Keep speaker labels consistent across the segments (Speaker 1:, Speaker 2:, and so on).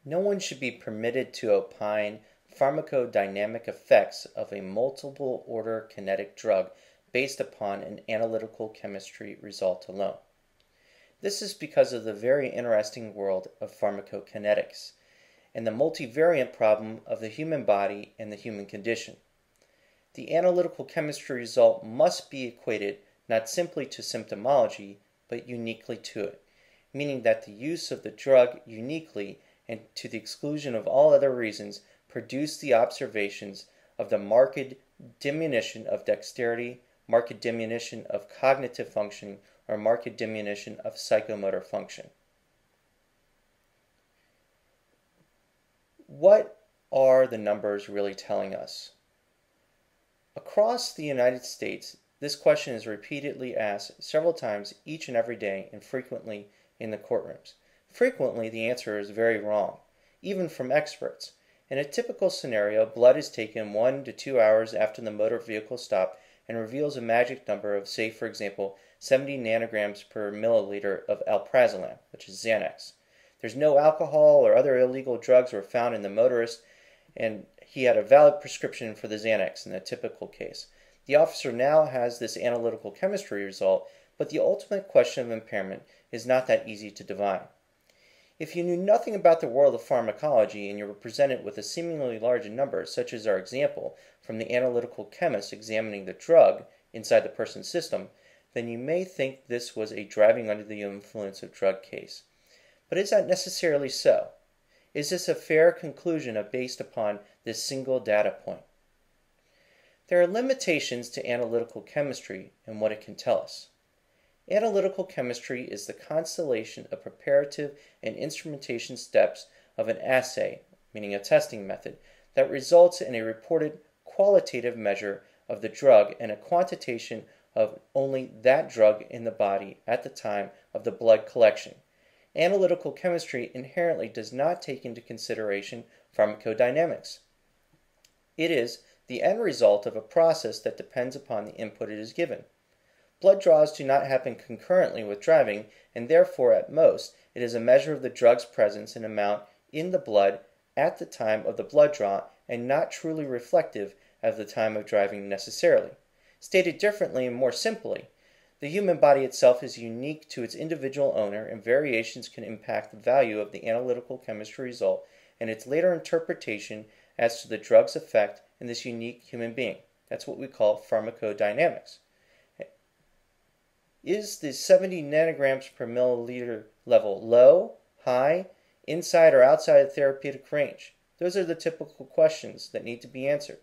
Speaker 1: No one should be permitted to opine pharmacodynamic effects of a multiple order kinetic drug based upon an analytical chemistry result alone. This is because of the very interesting world of pharmacokinetics and the multivariant problem of the human body and the human condition. The analytical chemistry result must be equated not simply to symptomology, but uniquely to it, meaning that the use of the drug uniquely and to the exclusion of all other reasons produce the observations of the marked diminution of dexterity, marked diminution of cognitive functioning, or marked diminution of psychomotor function. What are the numbers really telling us? Across the United States, this question is repeatedly asked several times each and every day and frequently in the courtrooms. Frequently, the answer is very wrong, even from experts. In a typical scenario, blood is taken 1 to 2 hours after the motor vehicle stop and reveals a magic number of, say, for example, 70 nanograms per milliliter of alprazolam, which is Xanax. There's no alcohol or other illegal drugs were found in the motorist, and he had a valid prescription for the Xanax in the typical case. The officer now has this analytical chemistry result, but the ultimate question of impairment is not that easy to divine. If you knew nothing about the world of pharmacology and you were presented with a seemingly large number, such as our example from the analytical chemist examining the drug inside the person's system, then you may think this was a driving under the influence of drug case. But is that necessarily so? Is this a fair conclusion based upon this single data point? There are limitations to analytical chemistry and what it can tell us. Analytical chemistry is the constellation of preparative and instrumentation steps of an assay, meaning a testing method, that results in a reported qualitative measure of the drug and a quantitation of only that drug in the body at the time of the blood collection. Analytical chemistry inherently does not take into consideration pharmacodynamics. It is the end result of a process that depends upon the input it is given. Blood draws do not happen concurrently with driving, and therefore, at most, it is a measure of the drug's presence and amount in the blood at the time of the blood draw and not truly reflective of the time of driving necessarily. Stated differently and more simply, the human body itself is unique to its individual owner, and variations can impact the value of the analytical chemistry result and its later interpretation as to the drug's effect in this unique human being. That's what we call pharmacodynamics. Is the 70 nanograms per milliliter level low, high, inside or outside the therapeutic range? Those are the typical questions that need to be answered.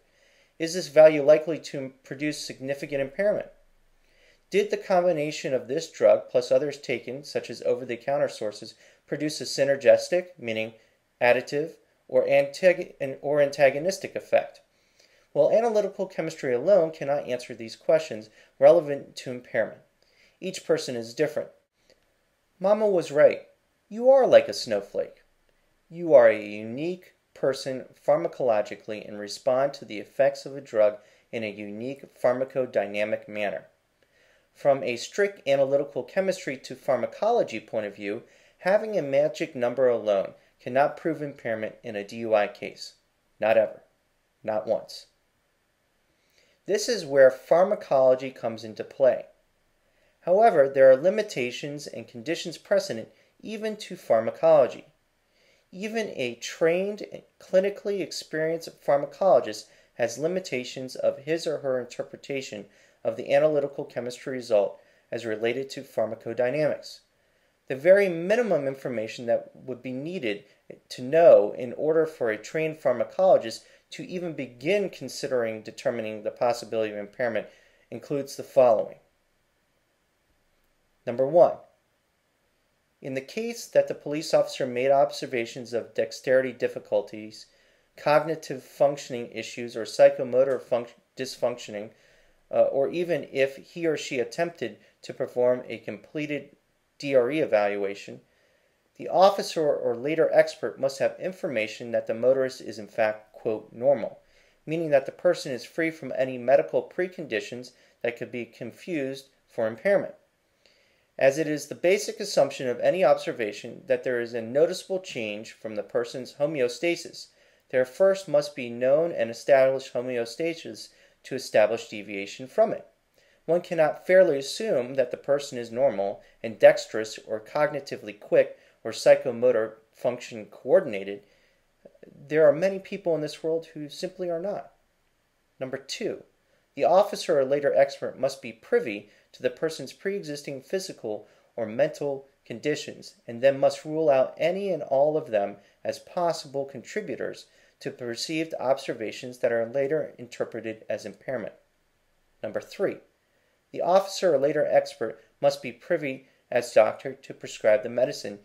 Speaker 1: Is this value likely to produce significant impairment? Did the combination of this drug plus others taken, such as over-the-counter sources, produce a synergistic, meaning additive, or antagonistic effect? Well, analytical chemistry alone cannot answer these questions relevant to impairment. Each person is different. Mama was right. You are like a snowflake. You are a unique person pharmacologically and respond to the effects of a drug in a unique pharmacodynamic manner. From a strict analytical chemistry to pharmacology point of view, having a magic number alone cannot prove impairment in a DUI case. Not ever. Not once. This is where pharmacology comes into play. However, there are limitations and conditions precedent even to pharmacology. Even a trained, clinically experienced pharmacologist has limitations of his or her interpretation of the analytical chemistry result as related to pharmacodynamics. The very minimum information that would be needed to know in order for a trained pharmacologist to even begin considering determining the possibility of impairment includes the following. Number 1. In the case that the police officer made observations of dexterity difficulties, cognitive functioning issues, or psychomotor dysfunctioning, or even if he or she attempted to perform a completed DRE evaluation, the officer or later expert must have information that the motorist is in fact, quote, normal, meaning that the person is free from any medical preconditions that could be confused for impairment. as it is the basic assumption of any observation that there is a noticeable change from the person's homeostasis. There first must be known and established homeostasis to establish deviation from it. One cannot fairly assume that the person is normal and dexterous or cognitively quick or psychomotor function coordinated. There are many people in this world who simply are not. Number 2, the officer or later expert must be privy to the person's pre-existing physical or mental conditions and then must rule out any and all of them as possible contributors to perceived observations that are later interpreted as impairment. Number 3, the officer or later expert must be privy as doctor to prescribe the medicine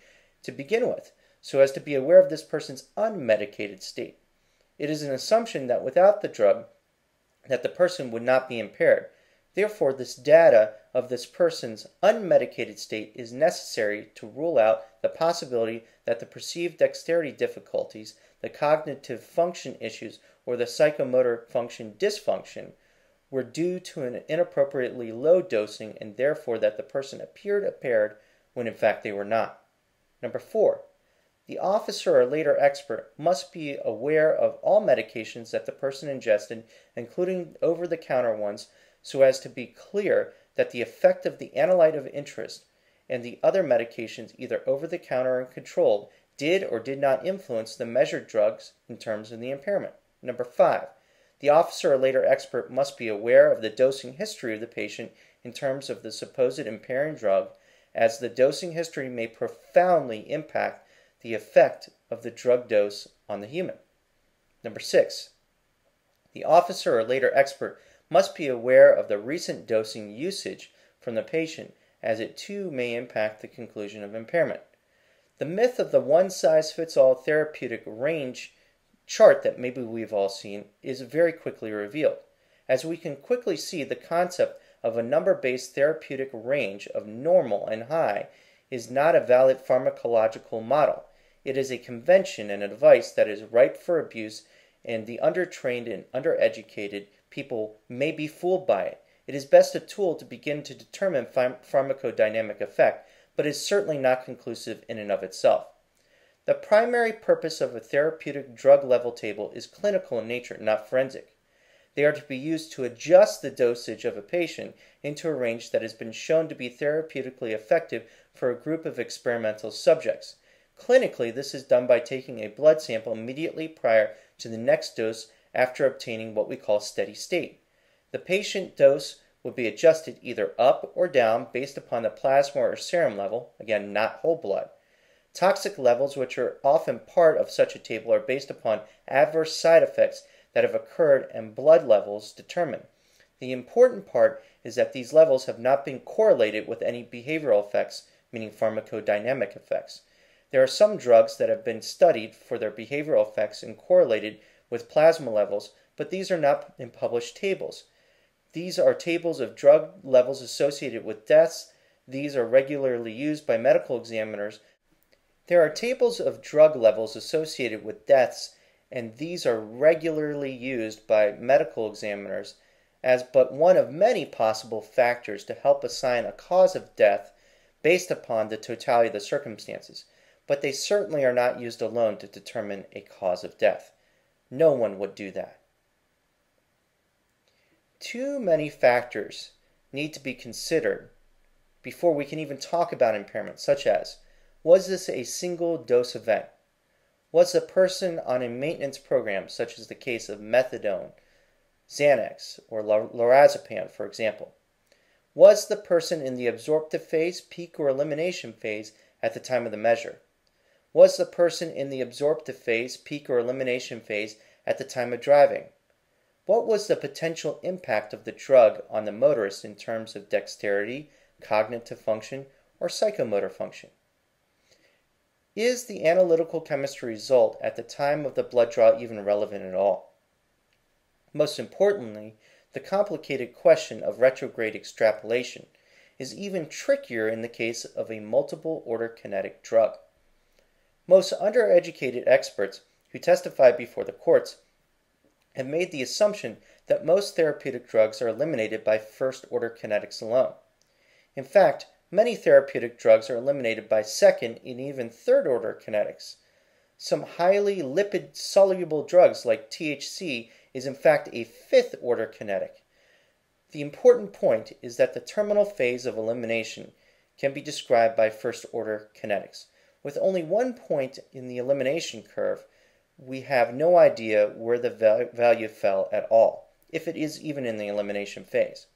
Speaker 1: to begin with, so as to be aware of this person's unmedicated state. It is an assumption that without the drug, that the person would not be impaired. Therefore, this data of this person's unmedicated state is necessary to rule out the possibility that the perceived dexterity difficulties, the cognitive function issues, or the psychomotor function dysfunction were due to an inappropriately low dosing and therefore that the person appeared impaired when in fact they were not. Number 4, the officer or later expert must be aware of all medications that the person ingested, including over-the-counter ones, so as to be clear that the effect of the analyte of interest and the other medications, either over-the-counter and controlled, did or did not influence the measured drugs in terms of the impairment. Number 5, the officer or later expert must be aware of the dosing history of the patient in terms of the supposed impairing drug, as the dosing history may profoundly impact the effect of the drug dose on the human. Number 6, the officer or later expert must be aware of the recent dosing usage from the patient, as it too may impact the conclusion of impairment. The myth of the one-size-fits-all therapeutic range chart that maybe we've all seen is very quickly revealed. As we can quickly see, the concept of a number-based therapeutic range of normal and high is not a valid pharmacological model. It is a convention and a device that is ripe for abuse, and the undertrained and undereducated people may be fooled by it. It is best a tool to begin to determine pharmacodynamic effect, but is certainly not conclusive in and of itself. The primary purpose of a therapeutic drug level table is clinical in nature, not forensic. They are to be used to adjust the dosage of a patient into a range that has been shown to be therapeutically effective for a group of experimental subjects. Clinically, this is done by taking a blood sample immediately prior to the next dose after obtaining what we call steady state. The patient dose would be adjusted either up or down based upon the plasma or serum level, again, not whole blood. Toxic levels, which are often part of such a table, are based upon adverse side effects that have occurred and blood levels determined. The important part is that these levels have not been correlated with any behavioral effects, meaning pharmacodynamic effects. There are some drugs that have been studied for their behavioral effects and correlated with plasma levels, but these are not in published tables. These are tables of drug levels associated with deaths. These are regularly used by medical examiners. There are tables of drug levels associated with deaths, and these are regularly used by medical examiners as but one of many possible factors to help assign a cause of death based upon the totality of the circumstances. But they certainly are not used alone to determine a cause of death. No one would do that. Too many factors need to be considered before we can even talk about impairment, such as, was this a single dose event? Was the person on a maintenance program, such as the case of methadone, Xanax, or lorazepam, for example? Was the person in the absorptive phase, peak, or elimination phase at the time of the measure? Was the person in the absorptive phase, peak, or elimination phase at the time of driving? What was the potential impact of the drug on the motorist in terms of dexterity, cognitive function, or psychomotor function? Is the analytical chemistry result at the time of the blood draw even relevant at all? Most importantly, the complicated question of retrograde extrapolation is even trickier in the case of a multiple order kinetic drug. Most undereducated experts who testify before the courts have made the assumption that most therapeutic drugs are eliminated by first-order kinetics alone. In fact, Many therapeutic drugs are eliminated by second and even third order kinetics. Some highly lipid-soluble drugs like THC is in fact a fifth order kinetic. The important point is that the terminal phase of elimination can be described by first order kinetics. With only one point in the elimination curve, we have no idea where the value fell at all, if it is even in the elimination phase.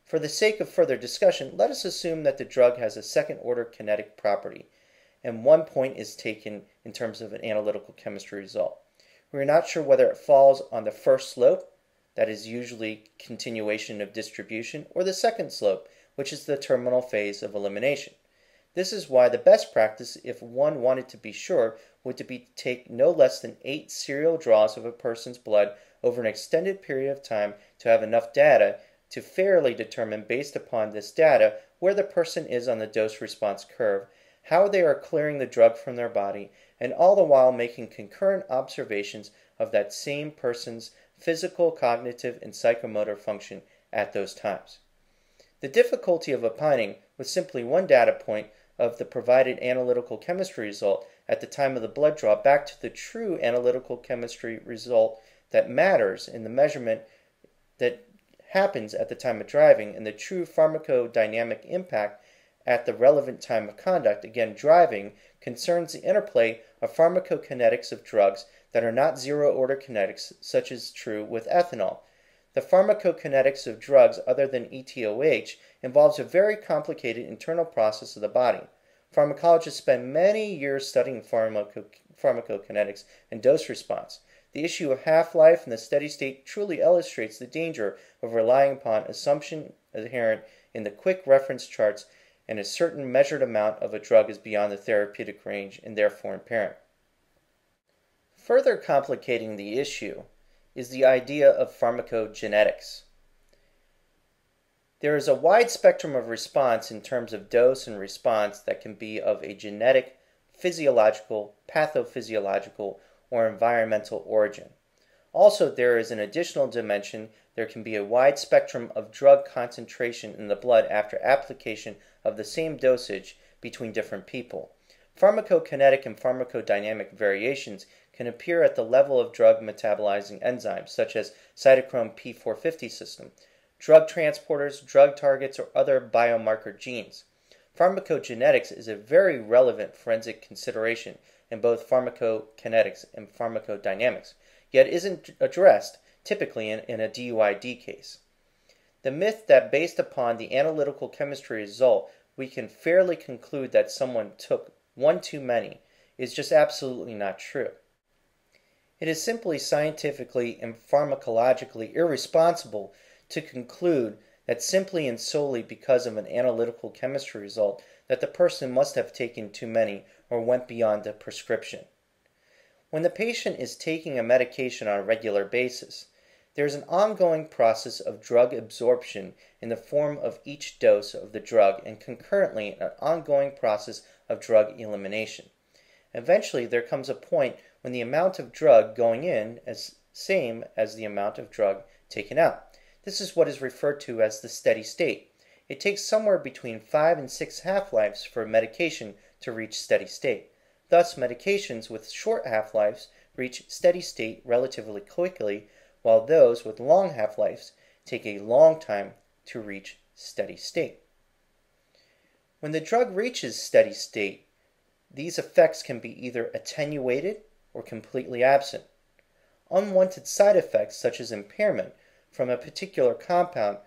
Speaker 1: For the sake of further discussion, let us assume that the drug has a second order kinetic property, and 1 point is taken in terms of an analytical chemistry result. We are not sure whether it falls on the first slope, that is usually continuation of distribution, or the second slope, which is the terminal phase of elimination. This is why the best practice, if one wanted to be sure, would be to take no less than 8 serial draws of a person's blood over an extended period of time to have enough data to fairly determine, based upon this data, where the person is on the dose-response curve, how they are clearing the drug from their body, and all the while making concurrent observations of that same person's physical, cognitive, and psychomotor function at those times. The difficulty of opining with simply one data point of the provided analytical chemistry result at the time of the blood draw back to the true analytical chemistry result that matters in the measurement that happens at the time of driving and the true pharmacodynamic impact at the relevant time of conduct, again driving, concerns the interplay of pharmacokinetics of drugs that are not zero-order kinetics, such as true with ethanol. The pharmacokinetics of drugs other than ETOH involves a very complicated internal process of the body. Pharmacologists spend many years studying pharmacokinetics and dose response. The issue of half-life and the steady state truly illustrates the danger of relying upon assumption inherent in the quick reference charts and a certain measured amount of a drug is beyond the therapeutic range and therefore impairing. Further complicating the issue is the idea of pharmacogenetics. There is a wide spectrum of response in terms of dose and response that can be of a genetic, physiological, pathophysiological, or environmental origin. Also, there is an additional dimension. There can be a wide spectrum of drug concentration in the blood after application of the same dosage between different people. Pharmacokinetic and pharmacodynamic variations can appear at the level of drug metabolizing enzymes, such as cytochrome P450 system, drug transporters, drug targets, or other biomarker genes. Pharmacogenetics is a very relevant forensic consideration in both pharmacokinetics and pharmacodynamics, yet isn't addressed typically in a DUID case. The myth that based upon the analytical chemistry result we can fairly conclude that someone took one too many is just absolutely not true. It is simply scientifically and pharmacologically irresponsible to conclude that simply and solely because of an analytical chemistry result that the person must have taken too many or went beyond the prescription. When the patient is taking a medication on a regular basis, there is an ongoing process of drug absorption in the form of each dose of the drug and concurrently an ongoing process of drug elimination. Eventually, there comes a point when the amount of drug going in is same as the amount of drug taken out. This is what is referred to as the steady state. It takes somewhere between 5 and 6 half-lives for a medication to reach steady state. Thus, medications with short half-lives reach steady state relatively quickly, while those with long half-lives take a long time to reach steady state. When the drug reaches steady state, these effects can be either attenuated or completely absent. Unwanted side effects, such as impairment from a particular compound,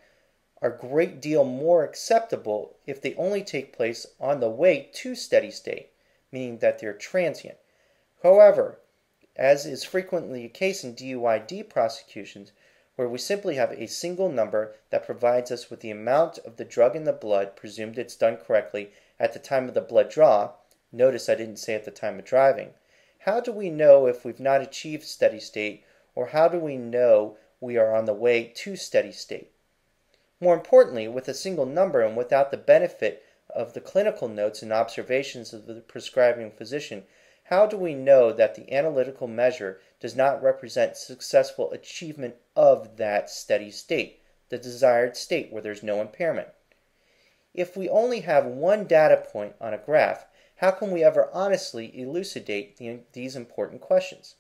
Speaker 1: are a great deal more acceptable if they only take place on the way to steady state, meaning that they're transient. However, as is frequently the case in DUID prosecutions, where we simply have a single number that provides us with the amount of the drug in the blood, presumed it's done correctly at the time of the blood draw, notice I didn't say at the time of driving, how do we know if we've not achieved steady state, or how do we know we are on the way to steady state? More importantly, with a single number and without the benefit of the clinical notes and observations of the prescribing physician, how do we know that the analytical measure does not represent successful achievement of that steady state, the desired state where there's no impairment? If we only have one data point on a graph, how can we ever honestly elucidate these important questions?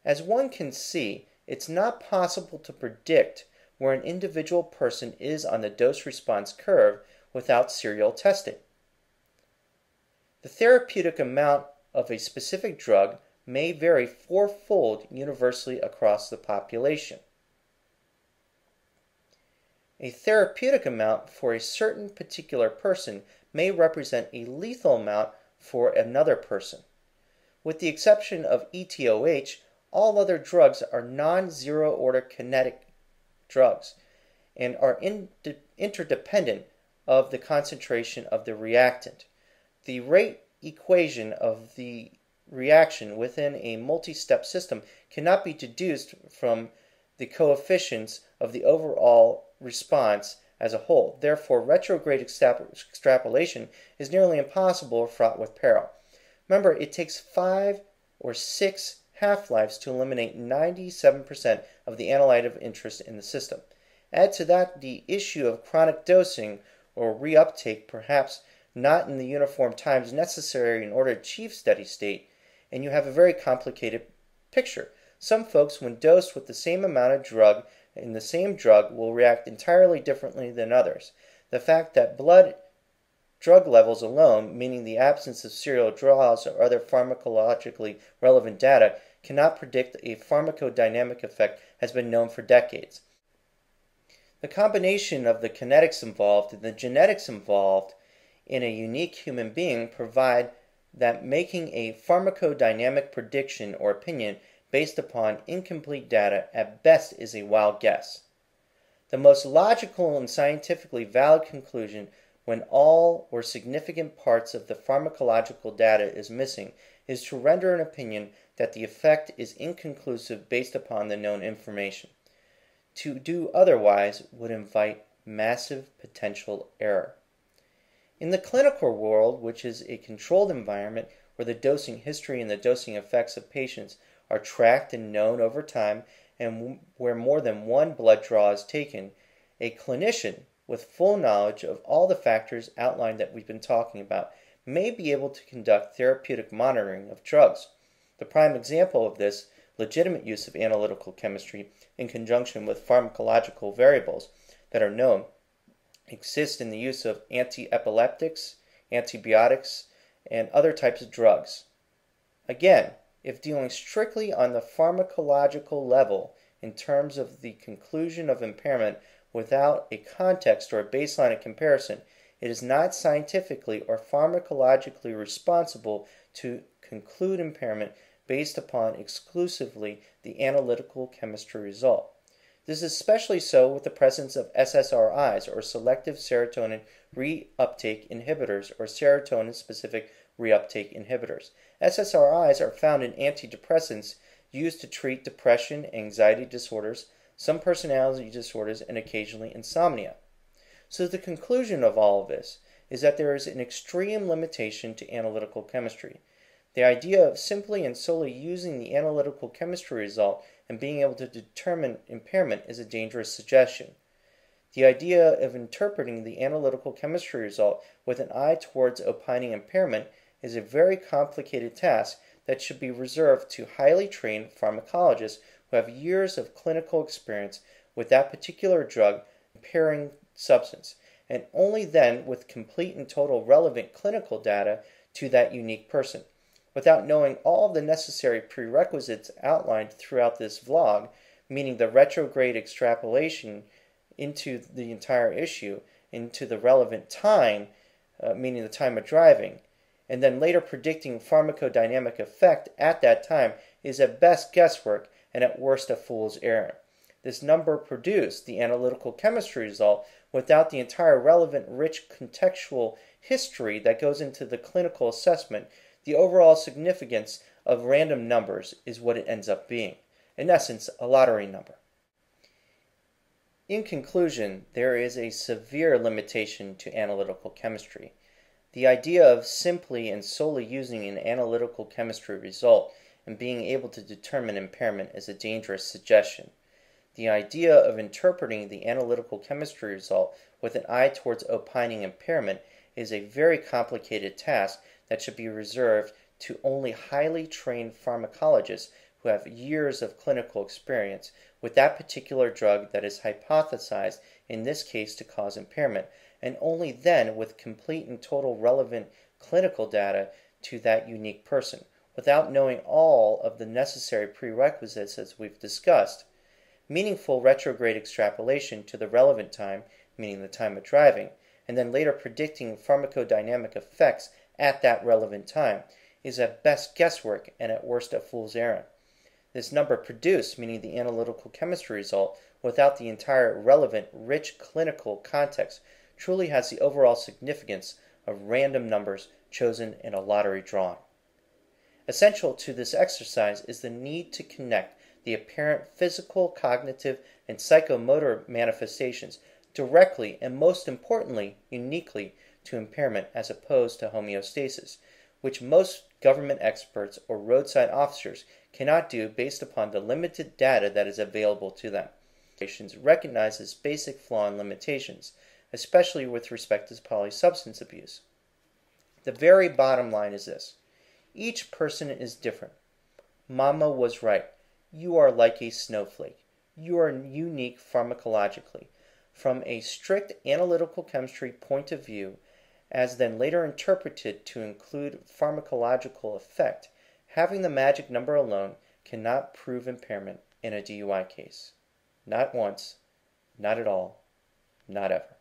Speaker 1: As one can see, it's not possible to predict where an individual person is on the dose-response curve without serial testing. The therapeutic amount of a specific drug may vary fourfold universally across the population. A therapeutic amount for a certain particular person may represent a lethal amount for another person. With the exception of ETOH, all other drugs are non-zero order kinetic drugs and are interdependent of the concentration of the reactant. The rate equation of the reaction within a multi-step system cannot be deduced from the coefficients of the overall response as a whole. Therefore, retrograde extrapolation is nearly impossible or fraught with peril. Remember, it takes 5 or 6 half-lives to eliminate 97% of the analyte of interest in the system. Add to that the issue of chronic dosing or reuptake, perhaps not in the uniform times necessary in order to achieve steady state, and you have a very complicated picture. Some folks, when dosed with the same amount of drug in the same drug, will react entirely differently than others. The fact that blood drug levels alone, meaning the absence of serial draws or other pharmacologically relevant data, cannot predict a pharmacodynamic effect has been known for decades. The combination of the kinetics involved and the genetics involved in a unique human being provide that making a pharmacodynamic prediction or opinion based upon incomplete data at best is a wild guess. The most logical and scientifically valid conclusion when all or significant parts of the pharmacological data is missing is to render an opinion that the effect is inconclusive based upon the known information. To do otherwise would invite massive potential error. In the clinical world, which is a controlled environment where the dosing history and the dosing effects of patients are tracked and known over time, and where more than one blood draw is taken, a clinician with full knowledge of all the factors outlined that we've been talking about may be able to conduct therapeutic monitoring of drugs. The prime example of this legitimate use of analytical chemistry in conjunction with pharmacological variables that are known exists in the use of anti-epileptics, antibiotics, and other types of drugs. Again, if dealing strictly on the pharmacological level in terms of the conclusion of impairment without a context or a baseline of comparison, it is not scientifically or pharmacologically responsible to conclude impairment based upon exclusively the analytical chemistry result. This is especially so with the presence of SSRIs, or selective serotonin reuptake inhibitors, or serotonin-specific reuptake inhibitors. SSRIs are found in antidepressants used to treat depression, anxiety disorders, some personality disorders, and occasionally insomnia. So the conclusion of all of this is that there is an extreme limitation to analytical chemistry. The idea of simply and solely using the analytical chemistry result and being able to determine impairment is a dangerous suggestion. The idea of interpreting the analytical chemistry result with an eye towards opining impairment is a very complicated task that should be reserved to highly trained pharmacologists who have years of clinical experience with that particular drug impairing substance, and only then with complete and total relevant clinical data to that unique person. Without knowing all of the necessary prerequisites outlined throughout this vlog, meaning the retrograde extrapolation into the entire issue, into the relevant time, meaning the time of driving, and then later predicting pharmacodynamic effect at that time is at best guesswork and at worst a fool's errand. This number produced the analytical chemistry result without the entire relevant rich contextual history that goes into the clinical assessment. The overall significance of random numbers is what it ends up being. In essence, a lottery number. In conclusion, there is a severe limitation to analytical chemistry. The idea of simply and solely using an analytical chemistry result and being able to determine impairment is a dangerous suggestion. The idea of interpreting the analytical chemistry result with an eye towards opining impairment is a very complicated task that should be reserved to only highly trained pharmacologists who have years of clinical experience with that particular drug that is hypothesized in this case to cause impairment, and only then with complete and total relevant clinical data to that unique person, without knowing all of the necessary prerequisites as we've discussed. Meaningful retrograde extrapolation to the relevant time, meaning the time of driving, and then later predicting pharmacodynamic effects at that relevant time, is at best guesswork and at worst a fool's errand. This number produced, meaning the analytical chemistry result, without the entire relevant, rich clinical context, truly has the overall significance of random numbers chosen in a lottery drawing. Essential to this exercise is the need to connect the apparent physical, cognitive, and psychomotor manifestations directly and most importantly, uniquely to impairment as opposed to homeostasis, which most government experts or roadside officers cannot do based upon the limited data that is available to them. Recognize this basic flaw and limitations, especially with respect to polysubstance abuse. The very bottom line is this: each person is different. Mama was right. You are like a snowflake. You are unique pharmacologically. From a strict analytical chemistry point of view, as then later interpreted to include pharmacological effect, having the magic number alone cannot prove impairment in a DUI case. Not once, not at all, not ever.